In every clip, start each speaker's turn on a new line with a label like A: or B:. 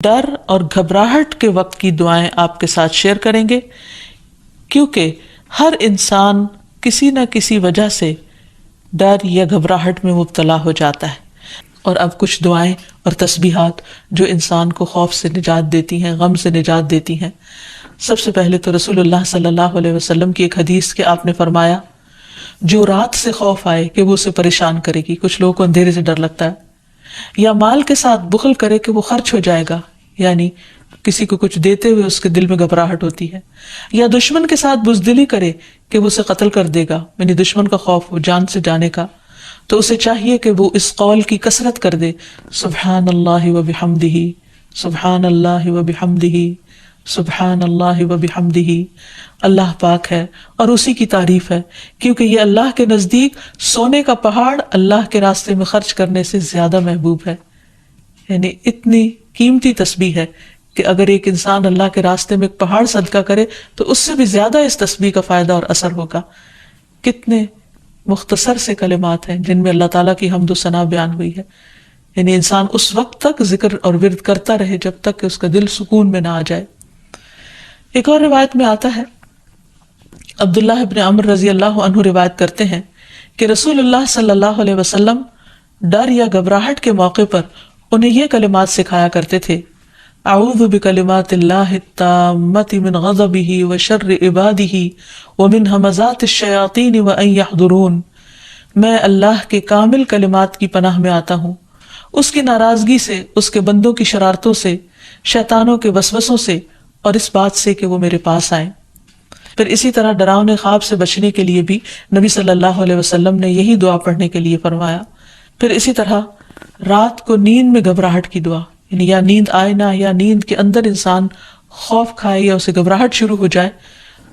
A: ڈر اور گھبراہٹ کے وقت کی دعائیں آپ کے ساتھ شیئر کریں گے، کیونکہ ہر انسان کسی نہ کسی وجہ سے ڈر یا گھبراہٹ میں مبتلا ہو جاتا ہے۔ اور اب کچھ دعائیں اور تسبیحات جو انسان کو خوف سے نجات دیتی ہیں، غم سے نجات دیتی ہیں۔ سب سے پہلے تو رسول اللہ صلی اللہ علیہ وسلم کی ایک حدیث کہ آپ نے فرمایا، جو رات سے خوف آئے کہ وہ اسے پریشان کرے گی، کچھ لوگوں کو اندھیرے سے ڈر لگتا ہے، یا مال کے ساتھ بخل کرے کہ وہ خرچ ہو جائے گا، یعنی کسی کو کچھ دیتے ہوئے اس کے دل میں گھبراہٹ ہوتی ہے، یا دشمن کے ساتھ بزدلی کرے کہ وہ اسے قتل کر دے گا، یعنی دشمن کا خوف ہو جان سے جانے کا، تو اسے چاہیے کہ وہ اس قول کی کثرت کر دے، سبحان اللہ و بحمدہ، سبحان اللہ و بحمدہ، سبحان اللہ و بحمدہ۔ اللہ پاک ہے اور اسی کی تعریف ہے، کیونکہ یہ اللہ کے نزدیک سونے کا پہاڑ اللہ کے راستے میں خرچ کرنے سے زیادہ محبوب ہے۔ یعنی اتنی قیمتی تسبیح ہے کہ اگر ایک انسان اللہ کے راستے میں ایک پہاڑ صدقہ کرے تو اس سے بھی زیادہ اس تسبیح کا فائدہ اور اثر ہوگا۔ کتنے مختصر سے کلمات ہیں جن میں اللہ تعالیٰ کی حمد و ثنا بیان ہوئی ہے، یعنی انسان اس وقت تک ذکر اور ورد کرتا رہے جب تک کہ اس کا دل سکون میں نہ آ جائے۔ ایک اور روایت میں آتا ہے، عبداللہ ابن عمر رضی اللہ عنہ روایت کرتے ہیں کہ رسول اللہ صلی اللہ علیہ وسلم ڈر یا گھبراہٹ کے موقع پر انہیں یہ کلمات سکھایا کرتے تھے، اعوذ بکلمات اللہ التامۃ من غضبہ وشر عبادہ ومن ھمزات الشیاطین وان یحضرون۔ میں اللہ کے کامل کلمات کی پناہ میں آتا ہوں، اس کی ناراضگی سے، اس کے بندوں کی شرارتوں سے، شیطانوں کے وسوسوں سے، اور اس بات سے کہ وہ میرے پاس آئیں۔ پھر اسی طرح ڈراؤنے خواب سے بچنے کے لیے بھی نبی صلی اللہ علیہ وسلم نے یہی دعا پڑھنے کے لیے فرمایا۔ پھر اسی طرح رات کو نیند میں گھبراہٹ کی دعا، یعنی یا نیند آئے نہ، یا نیند کے اندر انسان خوف کھائے یا اسے گھبراہٹ شروع ہو جائے،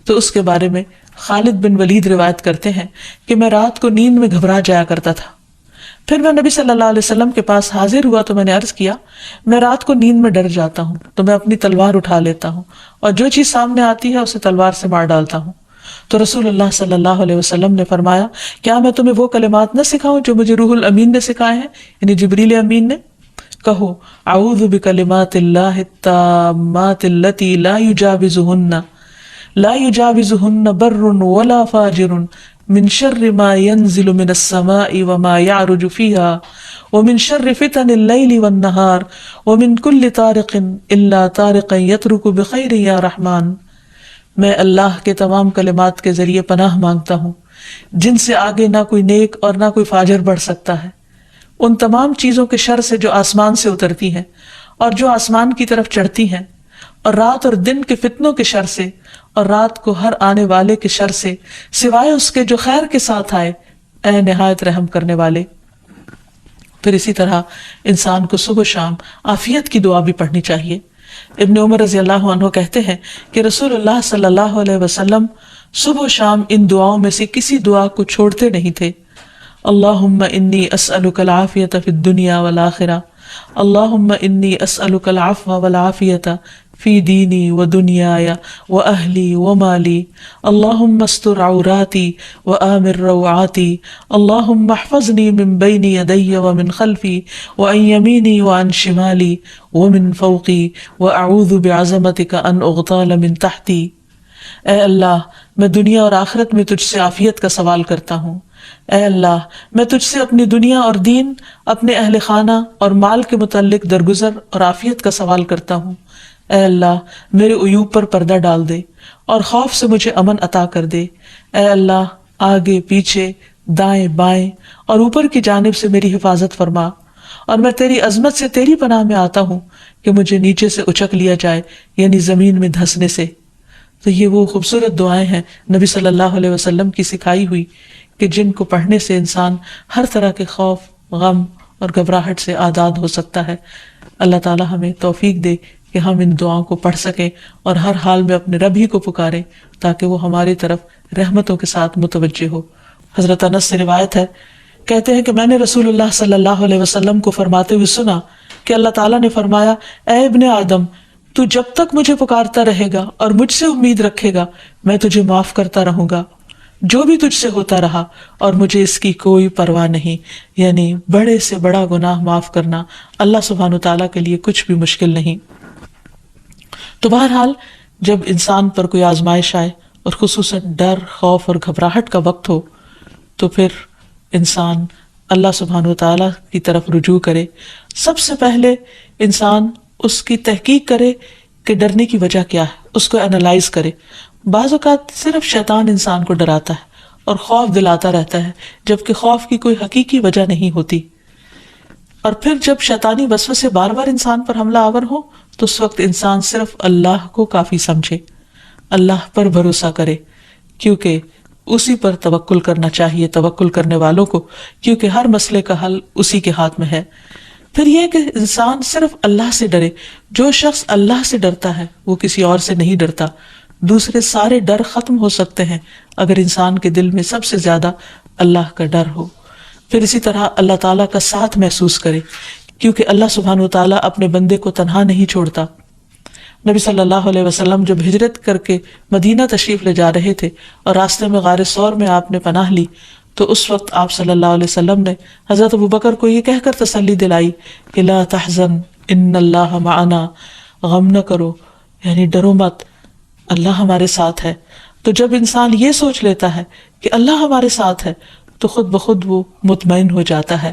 A: تو اس کے بارے میں خالد بن ولید روایت کرتے ہیں کہ میں رات کو نیند میں گھبرا جایا کرتا تھا، پھر میں نبی صلی اللہ علیہ وسلم کے پاس حاضر ہوا تو میں نے عرض کیا، میں رات کو نیند میں ڈر جاتا ہوں تو میں اپنی تلوار اٹھا لیتا ہوں اور جو چیز سامنے آتی ہے اسے تلوار سے مار ڈالتا ہوں۔ تو رسول اللہ صلی اللہ علیہ وسلم نے فرمایا، کیا میں تمہیں وہ کلمات نہ سکھاؤں جو مجھے روح الامین نے سکھائے ہیں، یعنی جبریل امین نے؟ کہو، اعوذ بکلمات اللہ التامات التی لا یجاوزہن بر ولا فاجر من شر ما ينزل من السماء وما يعرج فيها ومن شر فتن الليل والنهار ومن كل طارق الا طارقا يترك بخير يا رحمن۔ میں اللہ کے تمام کلمات کے ذریعے پناہ مانگتا ہوں جن سے آگے نہ کوئی نیک اور نہ کوئی فاجر بڑھ سکتا ہے، ان تمام چیزوں کے شر سے جو آسمان سے اترتی ہیں اور جو آسمان کی طرف چڑھتی ہیں، اور رات اور دن کے فتنوں کے شر سے، اور رات کو ہر آنے والے کے شر سے، سوائے اس کے جو خیر کے ساتھ آئے، اے نہایت رحم کرنے والے۔ پھر اسی طرح انسان کو صبح و شام عافیت کی دعا بھی پڑھنی چاہیے۔ ابن عمر رضی اللہ عنہ کہتے ہیں کہ رسول اللہ صلی اللہ علیہ وسلم صبح و شام ان دعاؤں میں سے کسی دعا کو چھوڑتے نہیں تھے۔ اللہم انی اسألک العافیۃ فی الدنیا والآخرہ، اللہم انی اسألک العفو والعافیۃ فی دینی و دنیای و اہلی و مالی، اللہم استر عوراتی و آمن روعاتی، اللہم احفظنی من بین یدی و من خلفی و عن یمینی و عن شمالی و من فوقی و اعوذ بعظمتک ان اغتال من تحتی۔ اے اللہ، میں دنیا اور آخرت میں تجھ سے عافیت کا سوال کرتا ہوں۔ اے اللہ، میں تجھ سے اپنی دنیا اور دین، اپنے اہل خانہ اور مال کے متعلق درگزر اور عافیت کا سوال کرتا ہوں۔ اے اللہ، میرے عیوب پر پردہ ڈال دے اور خوف سے مجھے امن عطا کر دے۔ اے اللہ، آگے پیچھے، دائیں بائیں اور اوپر کی جانب سے میری حفاظت فرما، اور میں تیری عظمت سے تیری پناہ میں آتا ہوں کہ مجھے نیچے سے اچک لیا جائے، یعنی زمین میں دھسنے سے۔ تو یہ وہ خوبصورت دعائیں ہیں نبی صلی اللہ علیہ وسلم کی سکھائی ہوئی کہ جن کو پڑھنے سے انسان ہر طرح کے خوف، غم اور گھبراہٹ سے آزاد ہو سکتا ہے۔ اللہ تعالی ہمیں توفیق دے کہ ہم ان دعاؤں کو پڑھ سکیں اور ہر حال میں اپنے رب ہی کو پکاریں تاکہ وہ ہماری طرف رحمتوں کے ساتھ متوجہ ہو۔ حضرت انس سے روایت ہے، کہتے ہیں کہ میں نے رسول اللہ صلی اللہ علیہ وسلم کو فرماتے ہوئے سنا کہ اللہ تعالیٰ نے فرمایا، اے ابن آدم، تو جب تک مجھے پکارتا رہے گا اور مجھ سے امید رکھے گا، میں تجھے معاف کرتا رہوں گا جو بھی تجھ سے ہوتا رہا، اور مجھے اس کی کوئی پرواہ نہیں۔ یعنی بڑے سے بڑا گناہ معاف کرنا اللہ سبحانہ تعالیٰ کے لیے کچھ بھی مشکل نہیں۔ تو بہرحال جب انسان پر کوئی آزمائش آئے اور خصوصاً ڈر، خوف اور گھبراہٹ کا وقت ہو تو پھر انسان اللہ سبحانہ وتعالیٰ کی طرف رجوع کرے. سب سے پہلے انسان اس کی تحقیق کرے کہ ڈرنے کی وجہ کیا ہے، اس کو انالائز کرے. بعض اوقات صرف شیطان انسان کو ڈراتا ہے اور خوف دلاتا رہتا ہے، جبکہ خوف کی کوئی حقیقی وجہ نہیں ہوتی. اور پھر جب شیطانی وسوسے بار بار انسان پر حملہ آور ہو تو اس وقت انسان صرف اللہ کو کافی سمجھے، اللہ پر بھروسہ کرے، کیونکہ اسی پر توکل کرنا چاہیے توکل کرنے والوں کو، کیونکہ ہر مسئلے کا حل اسی کے ہاتھ میں ہے. پھر یہ کہ انسان صرف اللہ سے ڈرے. جو شخص اللہ سے ڈرتا ہے وہ کسی اور سے نہیں ڈرتا. دوسرے سارے ڈر ختم ہو سکتے ہیں اگر انسان کے دل میں سب سے زیادہ اللہ کا ڈر ہو. پھر اسی طرح اللہ تعالیٰ کا ساتھ محسوس کرے، کیونکہ اللہ سبحانہ وتعالیٰ اپنے بندے کو تنہا نہیں چھوڑتا. نبی صلی اللہ علیہ وسلم جب ہجرت کر کے مدینہ تشریف لے جا رہے تھے اور راستے میں غار ثور میں آپ نے پناہ لی تو اس وقت آپ صلی اللہ علیہ وسلم نے حضرت ابوبکر کو یہ کہہ کر تسلی دلائی کہ لا تحزن ان اللہ معنا، غم نہ کرو، یعنی ڈرو مت، اللہ ہمارے ساتھ ہے. تو جب انسان یہ سوچ لیتا ہے کہ اللہ ہمارے ساتھ ہے تو خود بخود وہ مطمئن ہو جاتا ہے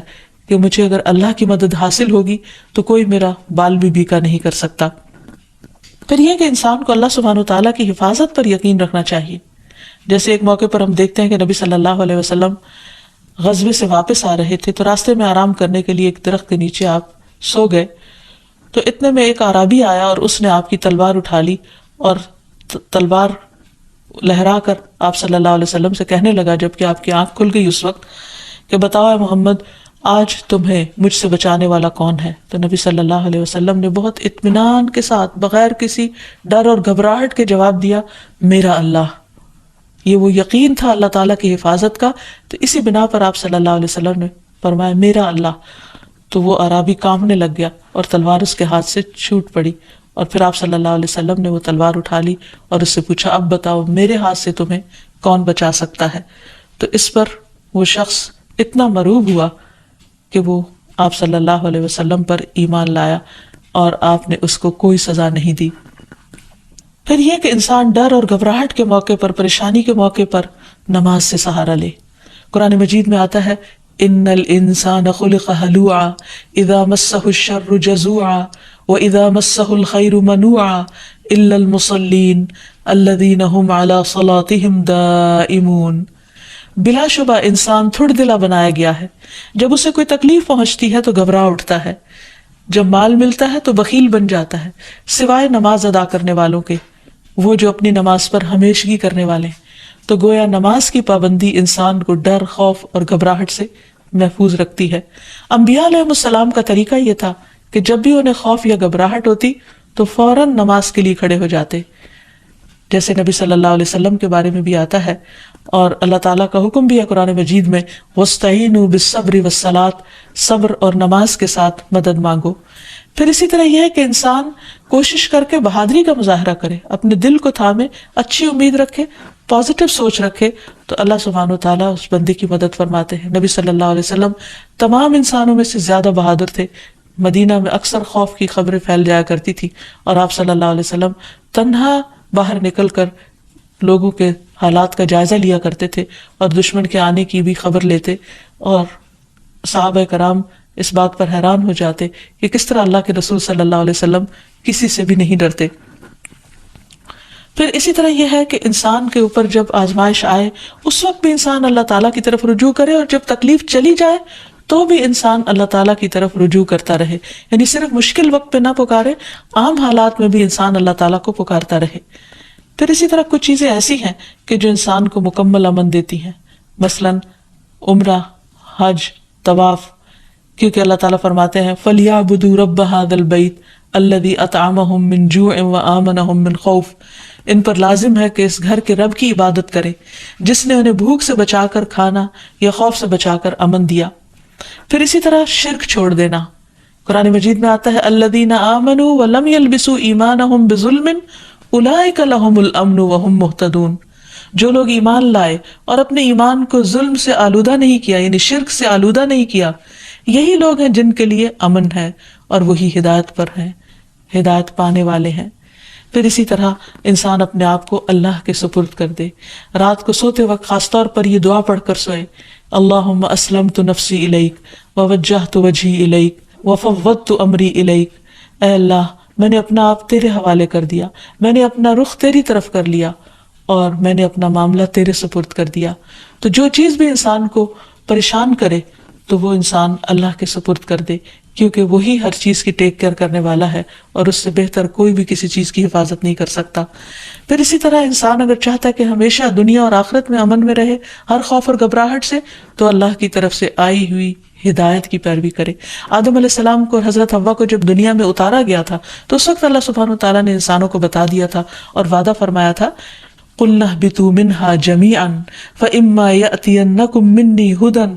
A: کہ مجھے اگر اللہ کی مدد حاصل ہوگی تو کوئی میرا بال بھی بیکا نہیں کر سکتا. پھر یہ کہ انسان کو اللہ سبحانہ وتعالیٰ کی حفاظت پر یقین رکھنا چاہیے. جیسے ایک موقع پر ہم دیکھتے ہیں کہ نبی صلی اللہ علیہ وسلم غزوے سے واپس آ رہے تھے تو راستے میں آرام کرنے کے لیے ایک درخت کے نیچے آپ سو گئے. تو اتنے میں ایک اعرابی آیا اور اس نے آپ کی تلوار اٹھا لی اور تلوار لہرا کر آپ صلی اللہ علیہ وسلم سے کہنے لگا، جبکہ آپ کی آنکھ کھل گئی اس وقت، کہ بتاؤ اے محمد آج تمہیں مجھ سے بچانے والا کون ہے؟ تو نبی صلی اللہ علیہ وسلم نے بہت اطمینان کے ساتھ بغیر کسی ڈر اور گھبراہٹ کے جواب دیا، میرا اللہ. یہ وہ یقین تھا اللہ تعالیٰ کی حفاظت کا. تو اسی بنا پر آپ صلی اللہ علیہ وسلم نے فرمایا میرا اللہ. تو وہ عرابی کانپنے لگ گیا اور تلوار اس کے ہاتھ سے چھوٹ پڑی. اور پھر آپ صلی اللہ علیہ وسلم نے وہ تلوار اٹھا لی اور اس سے پوچھا اب بتاؤ میرے ہاتھ سے تمہیں کون بچا سکتا ہے؟ تو اس پر وہ شخص اتنا مرعوب ہوا کہ وہ آپ صلی اللہ علیہ وسلم پر ایمان لایا اور آپ نے اس کو کوئی سزا نہیں دی. پھر یہ کہ انسان ڈر اور گھبراہٹ کے موقع پر، پریشانی کے موقع پر نماز سے سہارا لے. قرآن مجید میں آتا ہے ان الانسان خلق ہلوعا اذا مسہ الشر جزوعا واذا مسہ الخیر منوعا الا المصلین الذین هم علی صلاتهم دائمون. بلا شبہ انسان تھوڑ دلا بنایا گیا ہے. جب اسے کوئی تکلیف پہنچتی ہے تو گھبرا اٹھتا ہے، جب مال ملتا ہے تو بخیل بن جاتا ہے، سوائے نماز ادا کرنے والوں کے، وہ جو اپنی نماز پر ہمیشگی کرنے والے ہیں. تو گویا نماز کی پابندی انسان کو ڈر، خوف اور گھبراہٹ سے محفوظ رکھتی ہے. انبیاء علیہ السلام کا طریقہ یہ تھا کہ جب بھی انہیں خوف یا گھبراہٹ ہوتی تو فوراً نماز کے لیے کھڑے ہو جاتے، جیسے نبی صلی اللہ علیہ وسلم کے بارے میں بھی آتا ہے اور اللہ تعالیٰ کا حکم بھی ہے قرآن مجید میں وَاسْتَعِینُوا بِالصَّبْرِ وَالصَّلَاةِ، صبر اور نماز کے ساتھ مدد مانگو. پھر اسی طرح یہ ہے کہ انسان کوشش کر کے بہادری کا مظاہرہ کرے، اپنے دل کو تھامے، اچھی امید رکھے، پازیٹیو سوچ رکھے تو اللہ سبحانہ وتعالیٰ اس بندے کی مدد فرماتے ہیں. نبی صلی اللہ علیہ وسلم تمام انسانوں میں سے زیادہ بہادر تھے. مدینہ میں اکثر خوف کی خبریں پھیل جایا کرتی تھی اور آپ صلی اللہ علیہ وسلم تنہا باہر نکل کر لوگوں کے حالات کا جائزہ لیا کرتے تھے اور دشمن کے آنے کی بھی خبر لیتے، اور صحابہ کرام اس بات پر حیران ہو جاتے کہ کس طرح اللہ کے رسول صلی اللہ علیہ وسلم کسی سے بھی نہیں ڈرتے. پھر اسی طرح یہ ہے کہ انسان کے اوپر جب آزمائش آئے اس وقت بھی انسان اللہ تعالیٰ کی طرف رجوع کرے، اور جب تکلیف چلی جائے تو بھی انسان اللہ تعالیٰ کی طرف رجوع کرتا رہے. یعنی صرف مشکل وقت پہ نہ پکارے، عام حالات میں بھی انسان اللہ تعالیٰ کو پکارتا رہے. پھر اسی طرح کچھ چیزیں ایسی ہیں کہ جو انسان کو مکمل امن دیتی ہیں، مثلاً عمرہ، حج، طواف، کیونکہ اللہ تعالیٰ فرماتے ہیں فَلْيَعْبُدُوا رَبَّ هَذَا الْبَيْتِ الَّذِي أَطْعَمَهُم مِّن جُوعٍ وَآمَنَهُم مِّن خَوْفٍ. ان پر لازم ہے کہ اس گھر کے رب کی عبادت کریں جس نے انہیں بھوک سے بچا کر کھانا یا خوف سے بچا کر امن دیا. پھر اسی طرح شرک چھوڑ دینا. قرآن مجید میں آتا ہے الَّذِينَ آمَنُوا وَلَمْ يَلْبِسُوا إِيمَانَهُم بِظُلْمٍ اولئک لہم الامن وہم مہتدون. جو لوگ ایمان لائے اور اپنے ایمان کو ظلم سے آلودہ نہیں کیا، یعنی شرک سے آلودہ نہیں کیا، یہی لوگ ہیں جن کے لیے امن ہے اور وہی ہدایت پر ہیں، ہدایت پانے والے ہیں. پھر اسی طرح انسان اپنے آپ کو اللہ کے سپرد کر دے. رات کو سوتے وقت خاص طور پر یہ دعا پڑھ کر سوئے: اللہم اسلمت نفسی الیک ووجہت وجہی الیک وفوضت امری الیک. اے اللہ، میں نے اپنا آپ تیرے حوالے کر دیا، میں نے اپنا رخ تیری طرف کر لیا اور میں نے اپنا معاملہ تیرے سپرد کر دیا. تو جو چیز بھی انسان کو پریشان کرے تو وہ انسان اللہ کے سپرد کر دے، کیونکہ وہی ہر چیز کی ٹیک کیئر کرنے والا ہے اور اس سے بہتر کوئی بھی کسی چیز کی حفاظت نہیں کر سکتا. پھر اسی طرح انسان اگر چاہتا ہے کہ ہمیشہ دنیا اور آخرت میں امن میں رہے ہر خوف اور گھبراہٹ سے، تو اللہ کی طرف سے آئی ہوئی ہدایت کی پیروی کرے. آدم علیہ السلام کو اور حضرت حوا کو جب دنیا میں اتارا گیا تھا تو اس وقت اللہ سبحانہ وتعالیٰ نے انسانوں کو بتا دیا تھا اور وعدہ فرمایا تھا: قُلْنَا اهْبِطُوا مِنْهَا جَمِيعًا فَإِمَّا يَأْتِيَنَّكُم مِّنِّي هُدًى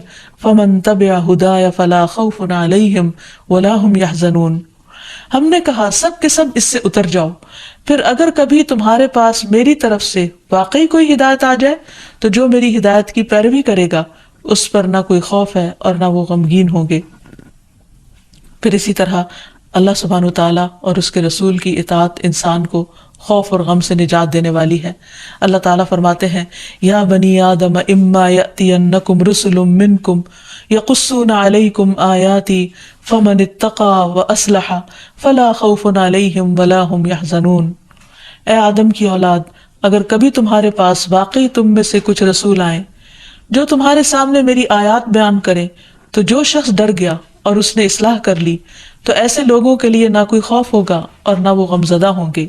A: فَمَن تَبِعَ هُدَايَ فَلَا خَوْفٌ عَلَيْهِمْ وَلَا هُمْ يَحْزَنُونَ. ہم نے کہا سب کے سب اس سے اتر جاؤ، پھر اگر کبھی تمہارے پاس میری طرف سے واقعی کوئی ہدایت آ جائے تو جو میری ہدایت کی پیروی کرے گا اس پر نہ کوئی خوف ہے اور نہ وہ غمگین ہوں گے. پھر اسی طرح اللہ سبحانہ وتعالیٰ اور اس کے رسول کی اطاعت انسان کو خوف اور غم سے نجات دینے والی ہے. اللہ تعالیٰ فرماتے ہیں: یا بنی آدم اما یأتینکم رسل منکم یقصون علیکم آیاتی فمن اتقی واصلح فلا خوف علیہم ولا ہم یحزنون. اے آدم کی اولاد، اگر کبھی تمہارے پاس واقعی تم میں سے کچھ رسول آئیں جو تمہارے سامنے میری آیات بیان کریں، تو جو شخص ڈر گیا اور اس نے اصلاح کر لی تو ایسے لوگوں کے لیے نہ کوئی خوف ہوگا اور نہ وہ غمزدہ ہوں گے.